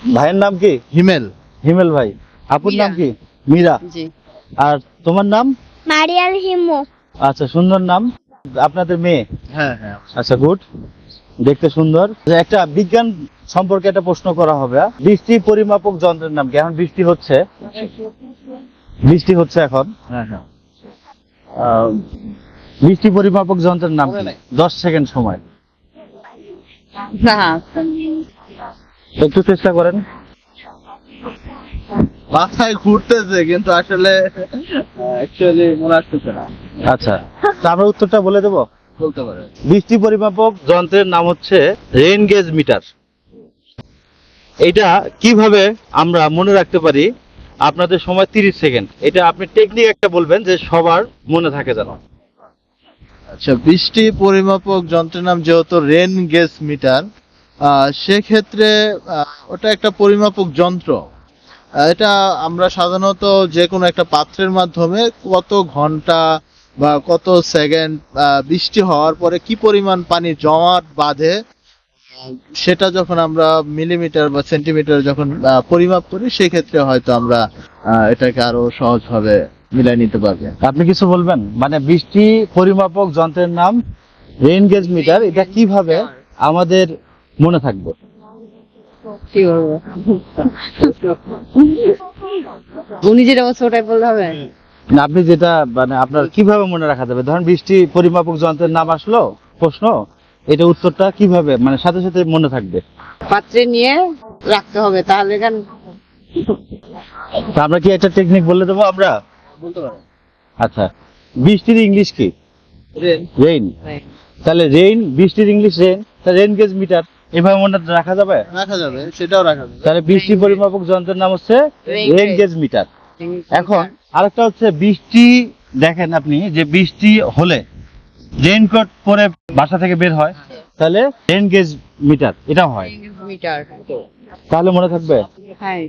ভাইয়ের নাম কি? হিমেল। হিমেল ভাই। আপুর নাম কি? মীরা। জি। আর তোমার নাম? মারিয়াল হিমু। আচ্ছা, সুন্দর নাম। আপনাদের মেয়ে? হ্যাঁ হ্যাঁ। আচ্ছা, গুড, দেখতে সুন্দর। একটা বিজ্ঞান সম্পর্কে একটা প্রশ্ন করা হবে। বৃষ্টি পরিমাপক যন্ত্রের নাম কি? এখন বৃষ্টি হচ্ছে এখন। হ্যাঁ হ্যাঁ। বৃষ্টি পরিমাপক যন্ত্রের নাম কি? 10 সেকেন্ড সময়। না, একটু চেষ্টা করেন। মাথায় ঘুরতেছে কিন্তু আসলে অ্যাকচুয়ালি মনে আসতেছে না। আচ্ছা, তা আমরা উত্তরটা বলে দেবো। বলতে পারে। বৃষ্টি পরিমাপক যন্ত্রের নাম হচ্ছে রেইন গেজ মিটার। এটা কিভাবে আমরা মনে রাখতে পারি? আপনাদের সময় 30 সেকেন্ড। এটা আপনি টেকনিক একটা বলবেন যে সবার মনে থাকে যেন। আচ্ছা, বৃষ্টি পরিমাপক যন্ত্রের নাম যেহেতু রেন গেজ মিটার, সেক্ষেত্রে ওটা একটা পরিমাপক যন্ত্র। এটা আমরা সাধারণত যে কোনো একটা পাত্রের মাধ্যমে কত ঘন্টা বা কত সেকেন্ড বৃষ্টি হওয়ার পরে কি পরিমাণ পানি জমাট বাঁধে, সেটা যখন আমরা মিলিমিটার বা সেন্টিমিটার যখন পরিমাপ করি, সেক্ষেত্রে হয়তো আমরা এটাকে আরো সহজভাবে মিলাই নিতে পারবো। আপনি কিছু বলবেন? মানে বৃষ্টি পরিমাপক যন্ত্রের নাম রেইন গেজ মিটার, এটা কিভাবে আমাদের মনে থাকবে? কি বলবো? উনি যেটা বলছে ওটাই বলতে হবে। না, আপনি যেটা মানে আপনার কিভাবে মনে রাখা যাবে? ধরেন বৃষ্টি পরিমাপক যন্ত্রের নাম আসলো, প্রশ্ন, এটা উত্তরটা কিভাবে মানে সাথে সাথে মনে থাকবে? পাত্রে নিয়ে রাখতে হবে, তাহলে কেন? তা আমরা কি একটা টেকনিক বলে দেবো আমরা? বলতে পারে। আচ্ছা, বৃষ্টির ইংলিশ কি? রেইন। তাহলে রেইন, বৃষ্টির ইংলিশ রেইন, তাহলে রেইন গেজ মিটার, এভাবে মনে রাখা যাবে। রাখা যাবে, সেটাও রাখা যাবে। তাহলে বৃষ্টি পরিমাপক যন্ত্রের নাম হচ্ছে রেইন গেজ মিটার। এখন আরেকটা হচ্ছে বৃষ্টি, দেখেন আপনি যে বৃষ্টি হলে রেইনকোট পরে বাসা থেকে বের হয়, তাহলে রেইন গেজ মিটার এটাও হয়। মিটার। তাহলে মনে থাকবে। হ্যাঁ।